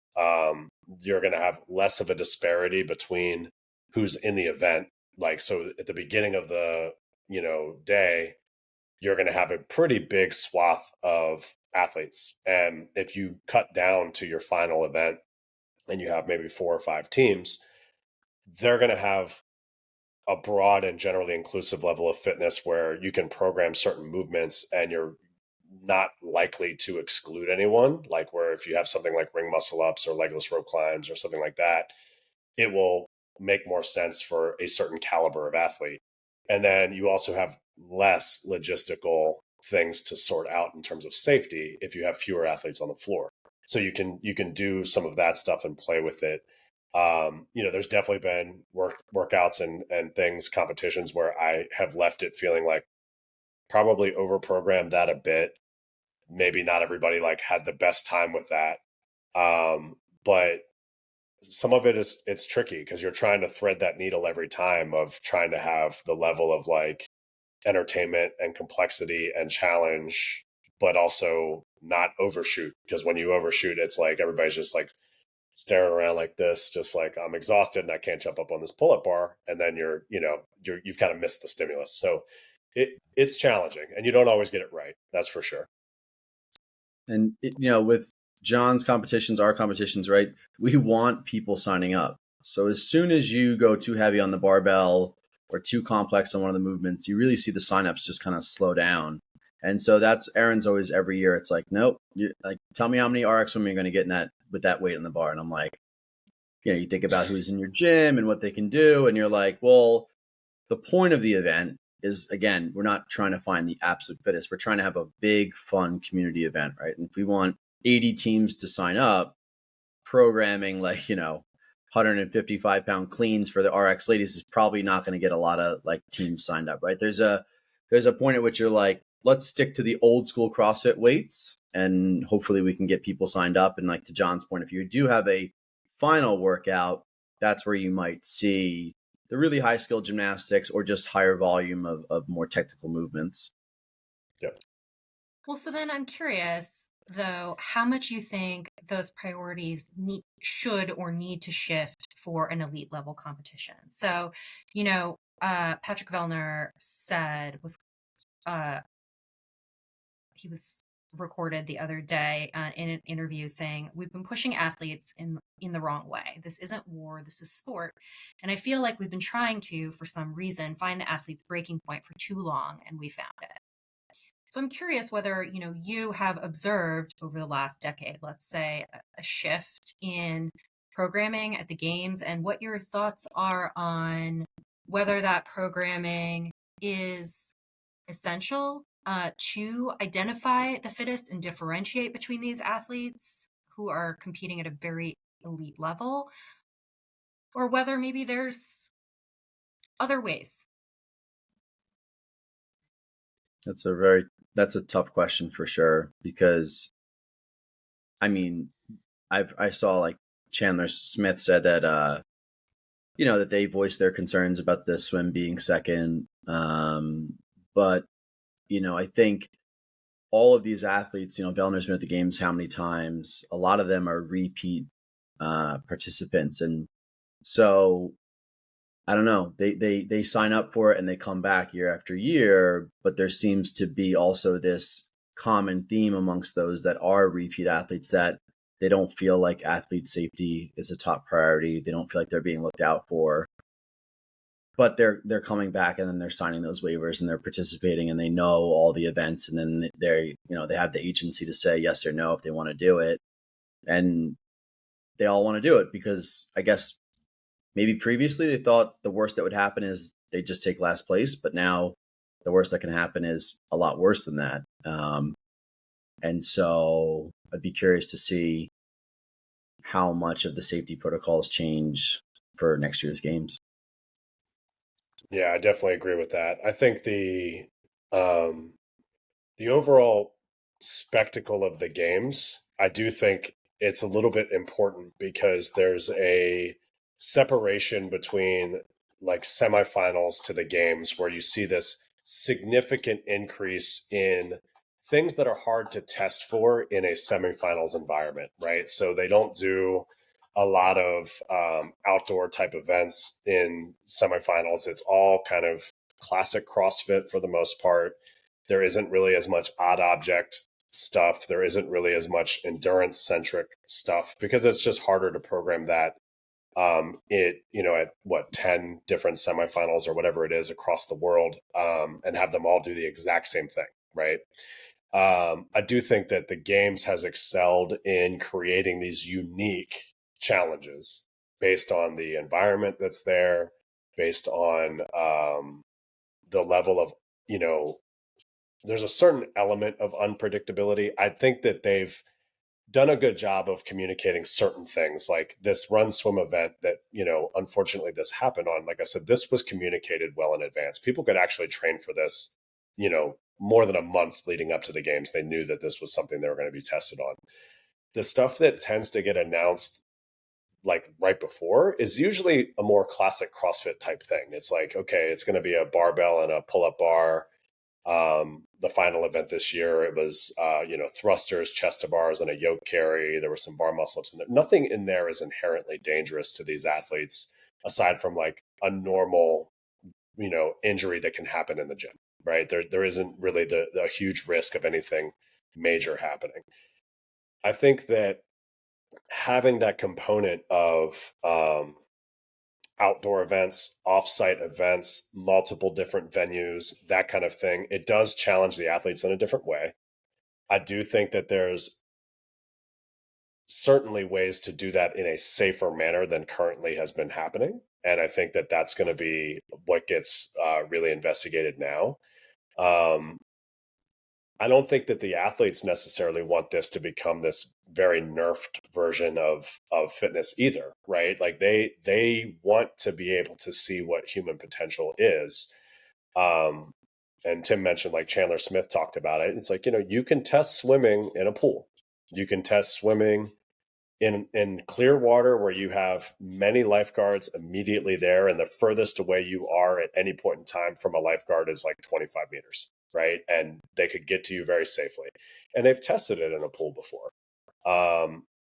You're going to have less of a disparity between who's in the event. Like, so at the beginning of the, day, you're going to have a pretty big swath of athletes. And if you cut down to your final event and you have maybe 4 or 5 teams, they're going to have a broad and generally inclusive level of fitness where you can program certain movements and you're not likely to exclude anyone. Like where if you have something like ring muscle ups or legless rope climbs or something like that, it will make more sense for a certain caliber of athlete. And then you also have less logistical things to sort out in terms of safety if you have fewer athletes on the floor. So you can do some of that stuff and play with it. There's definitely been workouts and things, competitions where I have left it feeling like probably over programmed that a bit. Maybe not everybody like had the best time with that. But some of it it's tricky because you're trying to thread that needle every time of trying to have the level of like entertainment and complexity and challenge, but also not overshoot. Because when you overshoot, it's like everybody's just like staring around like this, just like I'm exhausted and I can't jump up on this pull-up bar. And then you've kind of missed the stimulus. So it's challenging and you don't always get it right. That's for sure. And with John's competitions, our competitions, right? We want people signing up. So as soon as you go too heavy on the barbell or too complex on one of the movements, you really see the signups just kind of slow down. And so that's Aaron's always every year. It's like, nope, tell me how many RX women you're going to get in that with that weight on the bar. And I'm like, you think about who's in your gym and what they can do. And you're like, well, the point of the event is, again, we're not trying to find the absolute fittest. We're trying to have a big, fun community event, right? And if we want 80 teams to sign up, programming like 155-pound cleans for the RX ladies is probably not going to get a lot of like teams signed up, right? There's a point at which you're like, let's stick to the old school CrossFit weights and hopefully we can get people signed up. And like to John's point, if you do have a final workout, that's where you might see the really high skill gymnastics or just higher volume of more technical movements. Yep. Well, so then I'm curious, though, how much you think those priorities should or need to shift for an elite level competition. So, Patrick Vellner he was recorded the other day in an interview saying, we've been pushing athletes in the wrong way. This isn't war, this is sport. And I feel like we've been trying to, for some reason, find the athlete's breaking point for too long, and we found it. So I'm curious whether, you have observed over the last decade, let's say, a shift in programming at the games and what your thoughts are on whether that programming is essential to identify the fittest and differentiate between these athletes who are competing at a very elite level, or whether maybe there's other ways. That's a tough question for sure, because I saw like Chandler Smith said that that they voiced their concerns about the swim being second But, I think all of these athletes, Vellner's been at the games how many times? A lot of them are repeat participants. And so I don't know. They sign up for it and they come back year after year, but there seems to be also this common theme amongst those that are repeat athletes that they don't feel like athlete safety is a top priority. They don't feel like they're being looked out for. But they're coming back and then they're signing those waivers and they're participating and they know all the events, and then they have the agency to say yes or no if they want to do it. And they all want to do it because I guess maybe previously they thought the worst that would happen is they just take last place, but now the worst that can happen is a lot worse than that. And so I'd be curious to see how much of the safety protocols change for next year's games. Yeah, I definitely agree with that. I think the overall spectacle of the games, I do think it's a little bit important because there's a separation between like semifinals to the games where you see this significant increase in things that are hard to test for in a semifinals environment, right? So they don't do a lot of outdoor type events in semifinals. It's all kind of classic CrossFit for the most part. There isn't really as much odd object stuff. There isn't really as much endurance centric stuff because it's just harder to program that at what 10 different semifinals or whatever it is across the world, and have them all do the exact same thing, right? I do think that the games has excelled in creating these unique challenges based on the environment that's there, based on the level of, there's a certain element of unpredictability. I think that they've done a good job of communicating certain things like this run swim event that, unfortunately this happened on. Like I said, this was communicated well in advance. People could actually train for this, more than a month leading up to the games. They knew that this was something they were going to be tested on. The stuff that tends to get announced like right before is usually a more classic CrossFit type thing. It's like, okay, it's going to be a barbell and a pull-up bar. The final event this year, it was, thrusters, chest to bars, and a yoke carry. There were some bar muscle ups. Nothing in there is inherently dangerous to these athletes, aside from like a normal, injury that can happen in the gym, right? There isn't really the huge risk of anything major happening. I think that having that component of outdoor events, off-site events, multiple different venues, that kind of thing, it does challenge the athletes in a different way. I do think that there's certainly ways to do that in a safer manner than currently has been happening. And I think that that's going to be what gets really investigated now. Um, I don't think that the athletes necessarily want this to become this very nerfed version of fitness either, right? Like they want to be able to see what human potential is. Um, and Tim mentioned like Chandler Smith talked about it. It's like, you can test swimming in a pool. You can test swimming in clear water where you have many lifeguards immediately there, and the furthest away you are at any point in time from a lifeguard is like 25 meters, right? And they could get to you very safely. And they've tested it in a pool before.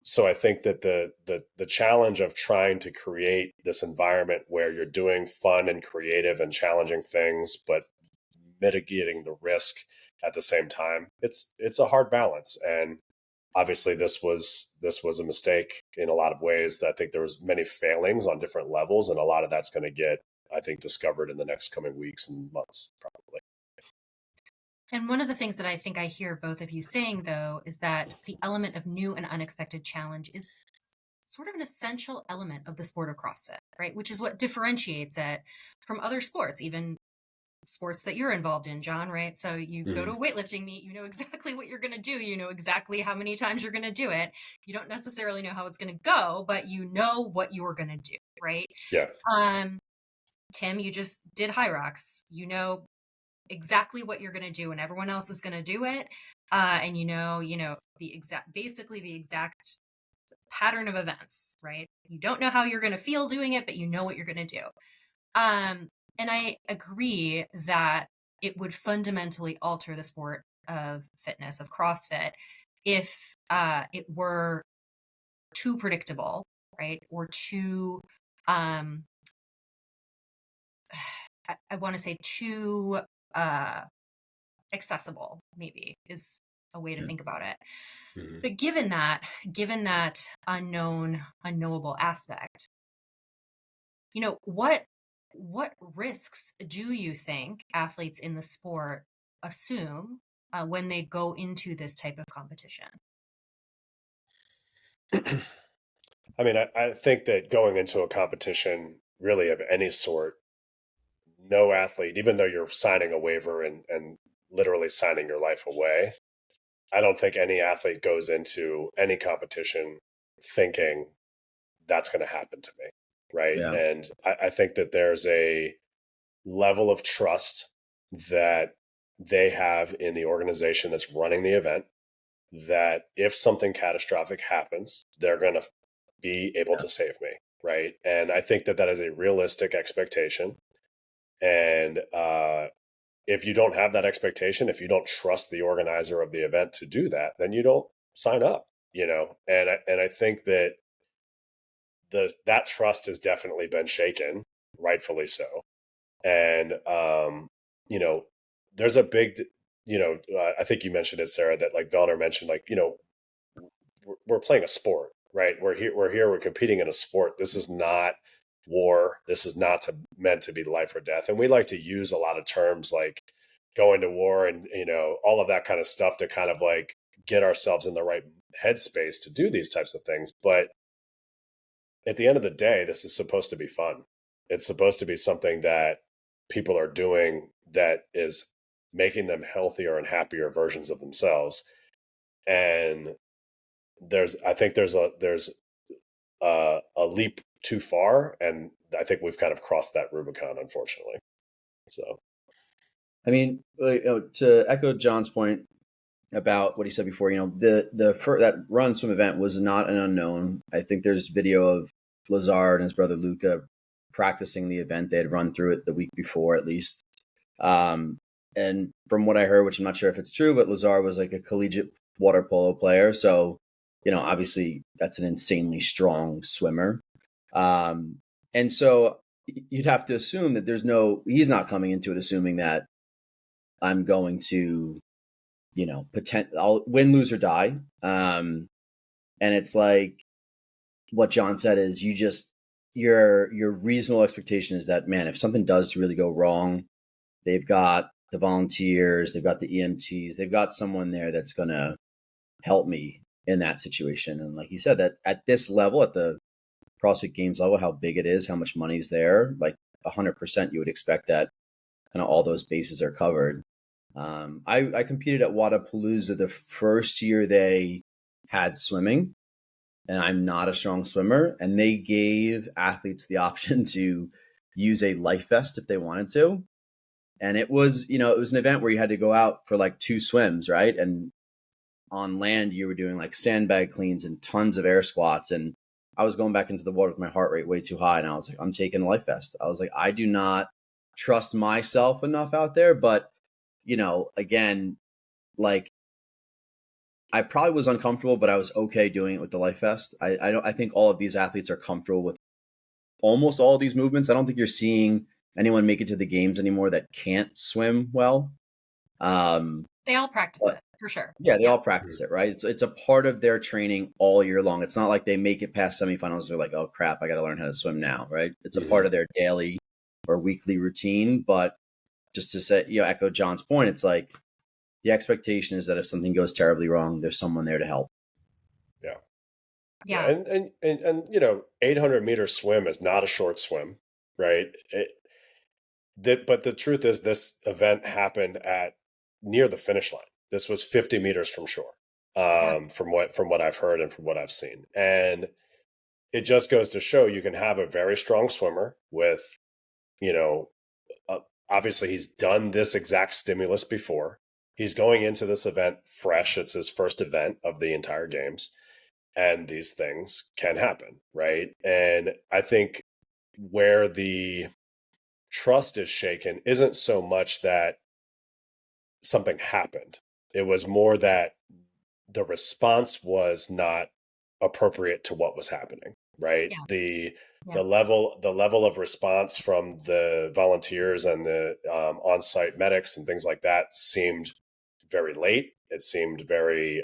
So I think that the challenge of trying to create this environment where you're doing fun and creative and challenging things, but mitigating the risk at the same time, it's a hard balance. And obviously this was a mistake in a lot of ways. I think there was many failings on different levels, and a lot of that's going to get, I think, discovered in the next coming weeks and months, probably. And one of the things that I think I hear both of you saying, though, is that the element of new and unexpected challenge is sort of an essential element of the sport of CrossFit, right? Which is what differentiates it from other sports, even sports that you're involved in, John, right? So you go to a weightlifting meet, you know exactly what you're going to do. You know exactly how many times you're going to do it. You don't necessarily know how it's going to go, but you know what you're going to do, right? Yeah. Tim, you just did high rocks. You know exactly what you're going to do and everyone else is going to do it. And basically the exact pattern of events, right? You don't know how you're going to feel doing it, but you know what you're going to do. And I agree that it would fundamentally alter the sport of fitness, of CrossFit, if it were too predictable, right? Or too, um, I want to say too uh, accessible, maybe is a way to Yeah. think about it. Mhm. But given that unknowable aspect, what risks do you think athletes in the sport assume when they go into this type of competition? I mean, I think that going into a competition really of any sort, no athlete, even though you're signing a waiver and literally signing your life away, I don't think any athlete goes into any competition thinking that's going to happen to me. Right. Yeah. And I think that there's a level of trust that they have in the organization that's running the event that if something catastrophic happens, they're going to be able Yeah. to save me. Right. And I think that that is a realistic expectation. And if you don't have that expectation, if you don't trust the organizer of the event to do that, then you don't sign up, and I think that that trust has definitely been shaken, rightfully so. And you know, there's a big, I think you mentioned it, Sarah, that like Velner mentioned, like, we're playing a sport, right? We're competing in a sport. This is not war. This is not meant to be life or death. And we like to use a lot of terms like going to war and, all of that kind of stuff to kind of like get ourselves in the right headspace to do these types of things. But at the end of the day, this is supposed to be fun. It's supposed to be something that people are doing that is making them healthier and happier versions of themselves. And I think there's a leap too far, and I think we've kind of crossed that Rubicon, unfortunately. So, I mean, to echo John's point about what he said before, that run swim event was not an unknown. I think there's video of Lazard and his brother Luca practicing the event. They had run through it the week before, at least. And from what I heard, which I'm not sure if it's true, but Lazard was like a collegiate water polo player. So, obviously that's an insanely strong swimmer. And so you'd have to assume that he's not coming into it assuming that I'm going to, I'll win, lose, or die. And it's like what John said is your reasonable expectation is that, man, if something does really go wrong, they've got the volunteers, they've got the EMTs, they've got someone there that's going to help me in that situation. And like you said, that at this level, at the CrossFit Games level, how big it is, how much money's there, like 100%, you would expect that kind of all those bases are covered. I competed at Wadapalooza the first year they had swimming, and I'm not a strong swimmer, and they gave athletes the option to use a life vest if they wanted to. And it was an event where you had to go out for like 2 swims, right? And on land, you were doing like sandbag cleans and tons of air squats. And I was going back into the water with my heart rate way too high. And I was like, I'm taking a life vest. I was like, I do not trust myself enough out there. But, again, like I probably was uncomfortable, but I was okay doing it with the life vest. I think all of these athletes are comfortable with almost all of these movements. I don't think you're seeing anyone make it to the games anymore that can't swim well. They all practice But it for sure. yeah, they Yeah. all practice it, right? It's a part of their training all year long. It's not like they make it past semifinals. They're like, oh crap, I got to learn how to swim now, right? It's a part of their daily or weekly routine. But just to say, echo John's point, it's like the expectation is that if something goes terribly wrong, there's someone there to help. yeah. Yeah. Yeah. And 800-meter swim is not a short swim, right? But the truth is, this event happened at near the finish line. This was 50 meters from shore, Yeah. from what I've heard and from what I've seen. And it just goes to show you can have a very strong swimmer with, you know, obviously he's done this exact stimulus before. He's going into this event fresh. It's his first event of the entire games. And these things can happen, right? And I think where the trust is shaken isn't so much that something happened. It was more that the response was not appropriate to what was happening, right? Yeah. The Yeah. level of response from the volunteers and the on-site medics and things like that seemed very late. It seemed very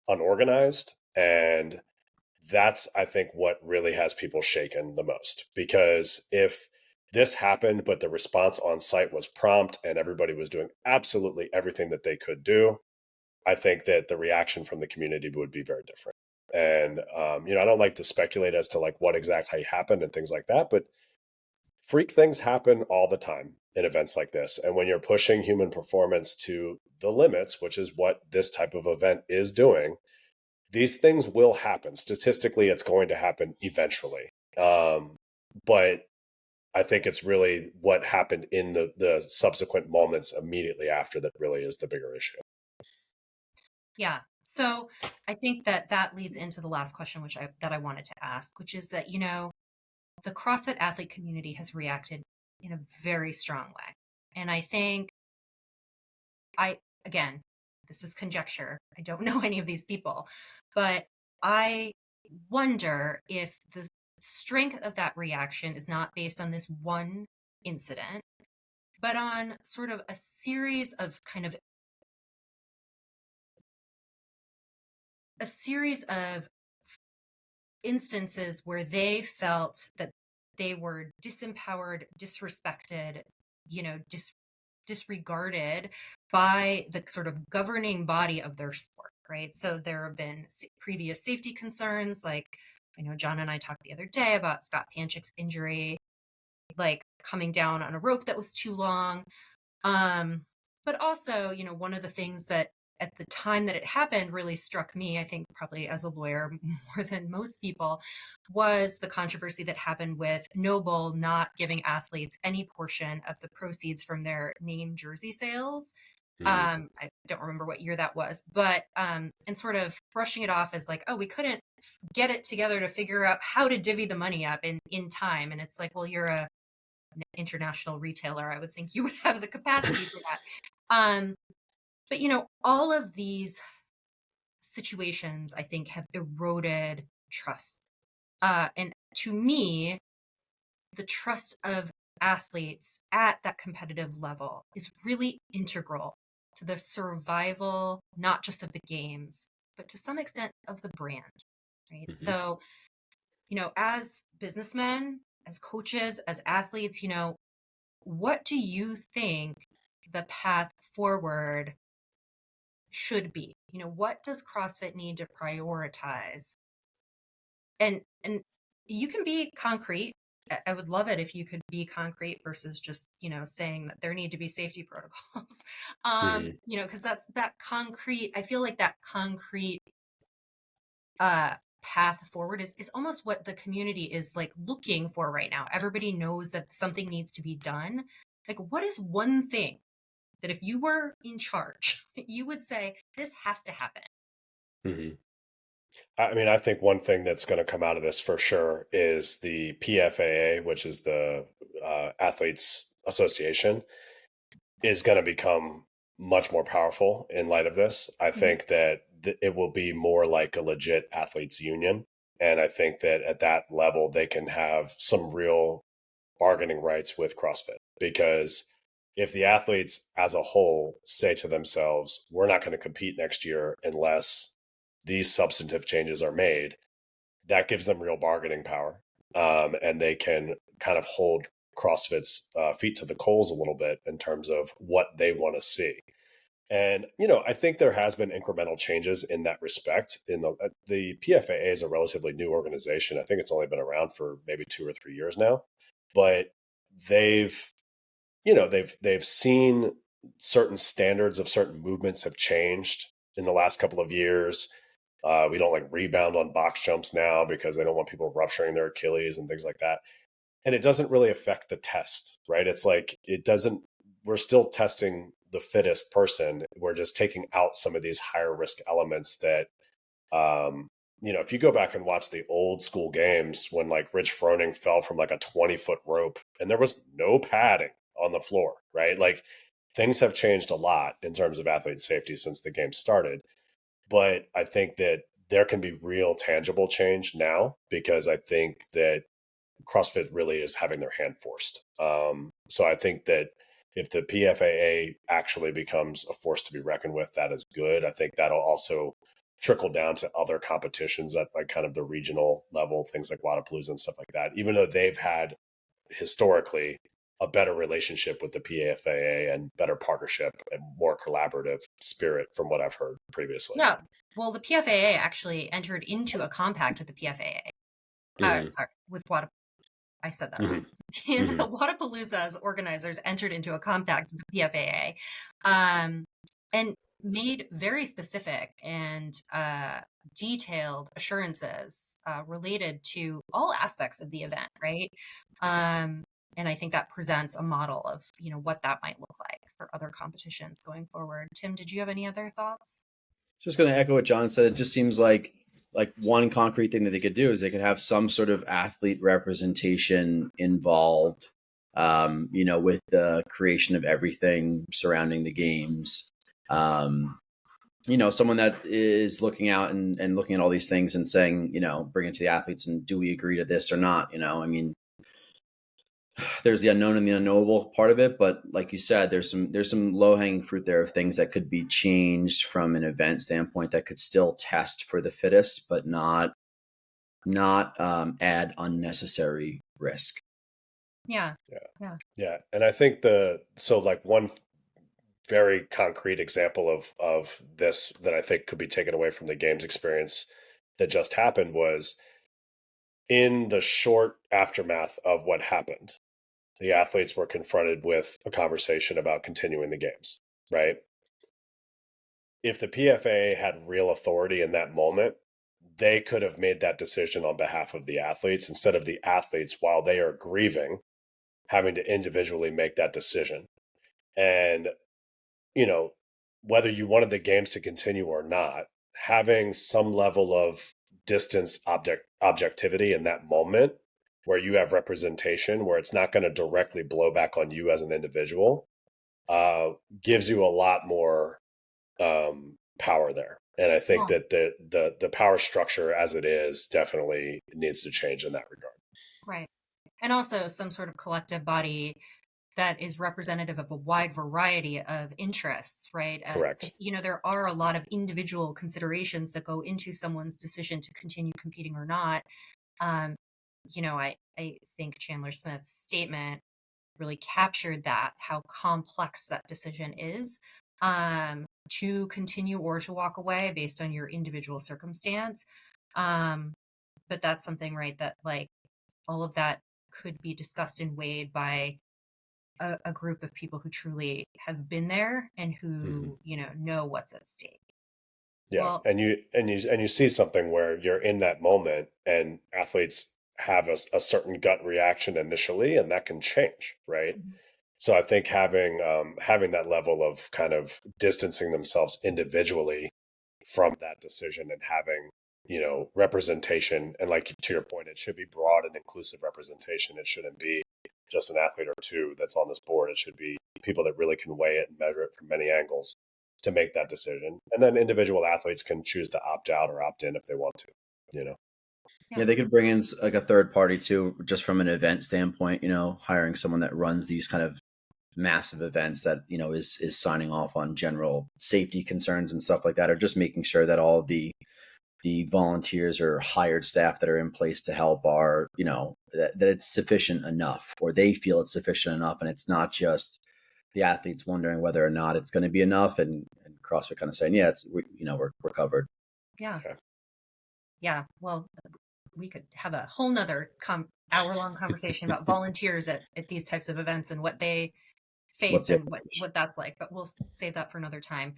unorganized, and that's, I think, what really has people shaken the most. Because if this happened, but the response on site was prompt and everybody was doing absolutely everything that they could do, I think that the reaction from the community would be very different. And I don't like to speculate as to like what exactly happened and things like that, but freak things happen all the time in events like this. And when you're pushing human performance to the limits, which is what this type of event is doing, these things will happen. Statistically, it's going to happen eventually. But I think it's really what happened in the subsequent moments immediately after that really is the bigger issue. Yeah. So I think that that leads into the last question, that I wanted to ask, which is that, the CrossFit athlete community has reacted in a very strong way. And I think again, this is conjecture. I don't know any of these people, but I wonder if the strength of that reaction is not based on this one incident, but on sort of a series of instances where they felt that they were disempowered, disrespected, disregarded by the sort of governing body of their sport, right? So there have been previous safety concerns, like I know John and I talked the other day about Scott Panchik's injury, like coming down on a rope that was too long. But also, one of the things that at the time that it happened really struck me, I think probably as a lawyer more than most people, was the controversy that happened with Noble not giving athletes any portion of the proceeds from their name jersey sales. Mm. I don't remember what year that was, but and sort of brushing it off as like, oh, we couldn't get it together to figure out how to divvy the money up in time. And it's like, well, you're an international retailer. I would think you would have the capacity for that. But all of these situations, I think, have eroded trust. And to me, the trust of athletes at that competitive level is really integral to the survival, not just of the games, but to some extent of the brand, right? Mhm. So, as businessmen, as coaches, as athletes, what do you think the path forward should be? What does CrossFit need to prioritize? And you can be concrete. I would love it if you could be concrete versus just, saying that there need to be safety protocols. Mhm. Because that's that concrete, I feel like that concrete path forward is almost what the community is like looking for right now. Everybody knows that something needs to be done. Like, what is one thing that if you were in charge, you would say, this has to happen? Mhm. I mean, I think one thing that's going to come out of this for sure is the PFAA, which is the Athletes Association, is going to become much more powerful in light of this. I Mhm. think that it will be more like a legit athletes union. And I think that at that level, they can have some real bargaining rights with CrossFit. Because if the athletes as a whole say to themselves, we're not going to compete next year unless these substantive changes are made, that gives them real bargaining power. And they can kind of hold CrossFit's feet to the coals a little bit in terms of what they want to see. And I think there has been incremental changes in that respect. In the PFAA is a relatively new organization. I think it's only been around for maybe 2 or 3 years now, but they've they've seen certain standards of certain movements have changed in the last couple of years. We don't like rebound on box jumps now because they don't want people rupturing their Achilles and things like that. And it doesn't really affect the test, right? It's like it doesn't. We're still testing the fittest person. We're just taking out some of these higher risk elements that if you go back and watch the old school games when like Rich Froning fell from like a 20-foot rope and there was no padding on the floor, right? Like things have changed a lot in terms of athlete safety since the game started. But I think that there can be real tangible change now because I think that CrossFit really is having their hand forced. So I think that if the PFAA actually becomes a force to be reckoned with, that is good. I think that'll also trickle down to other competitions at like kind of the regional level, things like Wadapalooza and stuff like that, even though they've had historically a better relationship with the PFAA and better partnership and more collaborative spirit from what I've heard previously. Yeah. Well, the PFAA actually entered into a compact with the PFAA. Mm-hmm. Sorry, with Wada. I said that wrong. Mm-hmm. The Wadapalooza's organizers entered into a compact with the PFAA, and made very specific and detailed assurances related to all aspects of the event, right? And I think that presents a model of what that might look like for other competitions going forward. Tim, did you have any other thoughts? Just going to echo what John said. It just seems like one concrete thing that they could do is they could have some sort of athlete representation involved, with the creation of everything surrounding the games. Someone that is looking out and looking at all these things and saying, bring it to the athletes and do we agree to this or not? I mean, there's the unknown and the unknowable part of it, but like you said, there's some low hanging fruit there of things that could be changed from an event standpoint that could still test for the fittest, but not add unnecessary risk. Yeah. Yeah. And I think like one very concrete example of this that I think could be taken away from the games experience that just happened was in the short aftermath of what happened. The athletes were confronted with a conversation about continuing the games, right? If the PFA had real authority in that moment, they could have made that decision on behalf of the athletes instead of the athletes while they are grieving, having to individually make that decision. And, you know, whether you wanted the games to continue or not, having some level of distance objectivity in that moment where you have representation, where it's not going to directly blow back on you as an individual, gives you a lot more power there. And I think Yeah. that the power structure as it is definitely needs to change in that regard. Right. And also some sort of collective body that is representative of a wide variety of interests, right? Correct. Because, there are a lot of individual considerations that go into someone's decision to continue competing or not. Um, I think Chandler Smith's statement really captured that, how complex that decision is, to continue or to walk away based on your individual circumstance. But that's something, right, that like all of that could be discussed and weighed by a group of people who truly have been there and Mm-hmm. who, know what's at stake. Yeah, Well, and you see something where you're in that moment, and athletes have a certain gut reaction initially, and that can change, right? mhm, So I think having that level of kind of distancing themselves individually from that decision and having representation, and like to your point, it should be broad and inclusive representation. It shouldn't be just an athlete or two that's on this board. It should be people that really can weigh it and measure it from many angles to make that decision. And then individual athletes can choose to opt out or opt in if they want to, you know. Yeah, yeah, they could bring in like a third party too, just from an event standpoint, hiring someone that runs these kind of massive events that, is signing off on general safety concerns and stuff like that, or just making sure that all the volunteers or hired staff that are in place to help are, that it's sufficient enough, or they feel it's sufficient enough. And it's not just the athletes wondering whether or not it's going to be enough. And CrossFit kind of saying, yeah, we're covered. yeah, Yeah. yeah. Well, we could have a whole nother hour-long conversation about volunteers at these types of events and what they face What's the and what that's like, but we'll save that for another time.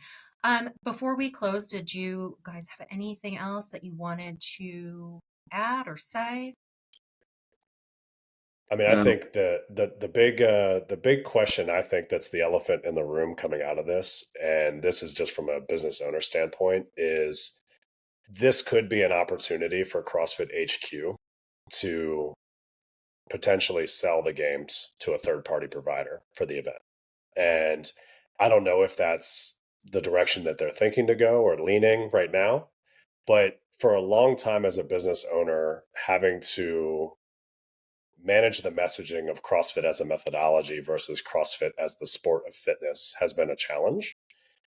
Before we close, did you guys have anything else that you wanted to add or say? I mean, I No, think the big question, I think that's the elephant in the room coming out of this, and this is just from a business owner standpoint, is this could be an opportunity for CrossFit HQ to potentially sell the games to a third party provider for the event. And I don't know if that's the direction that they're thinking to go or leaning right now. But for a long time as a business owner, having to manage the messaging of CrossFit as a methodology versus CrossFit as the sport of fitness has been a challenge.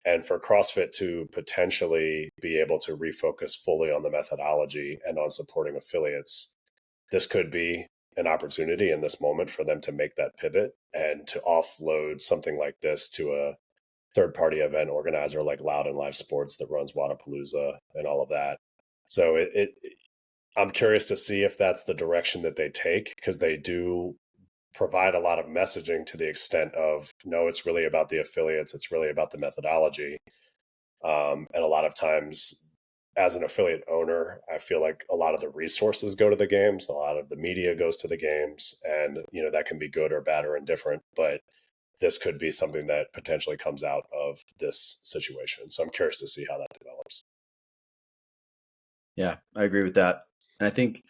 And for CrossFit to potentially be able to refocus fully on the methodology and on supporting affiliates, this could be an opportunity in this moment for them to make that pivot and to offload something like this to a third party event organizer like Loud and Live Sports that runs Wadapalooza and all of that. So I'm curious to see if that's the direction that they take, because they do provide a lot of messaging to the extent of, no, it's really about the affiliates, it's really about the methodology. And a lot of times as an affiliate owner, I feel like a lot of the resources go to the games, a lot of the media goes to the games, and that can be good or bad or indifferent, but this could be something that potentially comes out of this situation. So I'm curious to see how that develops. Yeah, I agree with that. And I think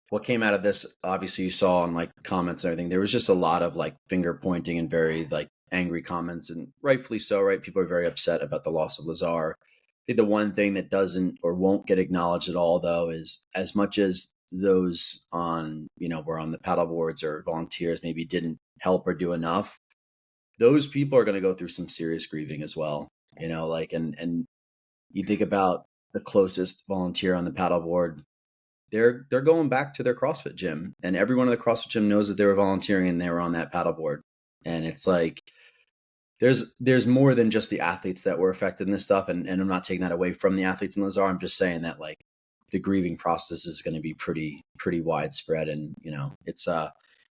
what came out of this, obviously you saw on like comments and everything, there was just a lot of like finger pointing and very like angry comments, and rightfully so, right? People are very upset about the loss of Lazar. I think the one thing that doesn't or won't get acknowledged at all though is, as much as those on, were on the paddle boards or volunteers maybe didn't help or do enough, those people are going to go through some serious grieving as well. And you think about the closest volunteer on the paddleboard, they're going back to their CrossFit gym, and everyone in the CrossFit gym knows that they were volunteering and they were on that paddleboard. And it's like there's more than just the athletes that were affected in this stuff, and I'm not taking that away from the athletes in Lazar. I'm just saying that like the grieving process is going to be pretty widespread, and it's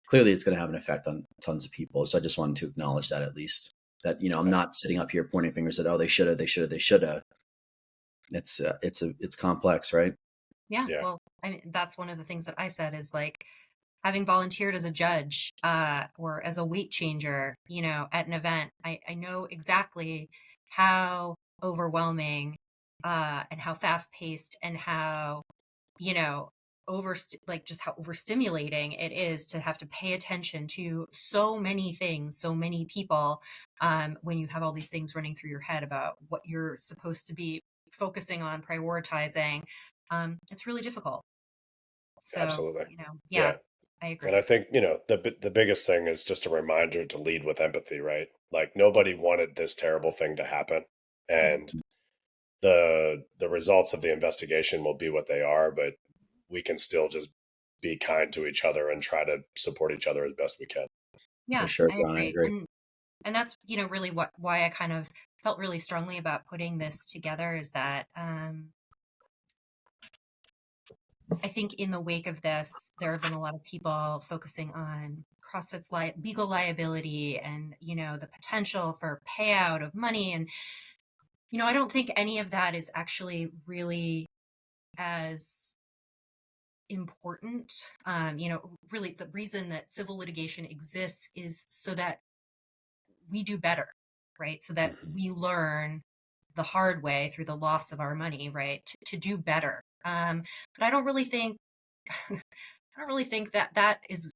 clearly it's going to have an effect on tons of people. So I just wanted to acknowledge that, at least, that I'm not sitting up here pointing fingers at, oh, they should have. It's complex, right? Yeah. Yeah. Well, I mean, that's one of the things that I said is like having volunteered as a judge or as a weight changer, at an event, I know exactly how overwhelming and how fast paced and how, you know, like just how overstimulating it is to have to pay attention to so many things, so many people, when you have all these things running through your head about what you're supposed to be focusing on, prioritizing. It's really difficult. So, Absolutely. yeah, Yeah. I And I agree. think, the biggest thing is just a reminder to lead with empathy, right? Like nobody wanted this terrible thing to happen. Mhm. And the results of the investigation will be what they are, but we can still just be kind to each other and try to support each other as best we can. For Yeah, sure, I John. I agree. agree. And that's, really why I kind of felt really strongly about putting this together is that I think in the wake of this, there have been a lot of people focusing on CrossFit's legal liability and, the potential for payout of money. And, I don't think any of that is actually really as important. Really the reason that civil litigation exists is so that we do better, right? So that Mhm. we learn the hard way through the loss of our money, right? To do better. But I don't really think I don't really think that that is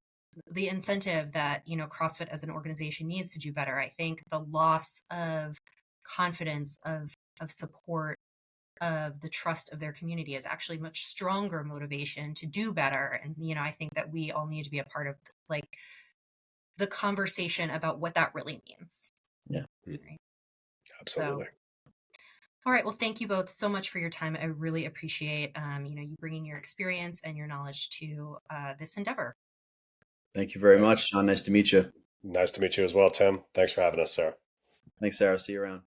the incentive that, CrossFit as an organization needs to do better. I think the loss of confidence, of support, of the trust of their community is actually much stronger motivation to do better. And, I think that we all need to be a part of like the conversation about what that really means. Yeah. Mhm. Right. So, Absolutely. all right. Well, thank you both so much for your time. I really appreciate, you bringing your experience and your knowledge to this endeavor. Thank you very Yeah. much, John. Nice to meet you. Nice to meet you as well, Tim. Thanks for having us, Sarah. Thanks, Sarah. See you around.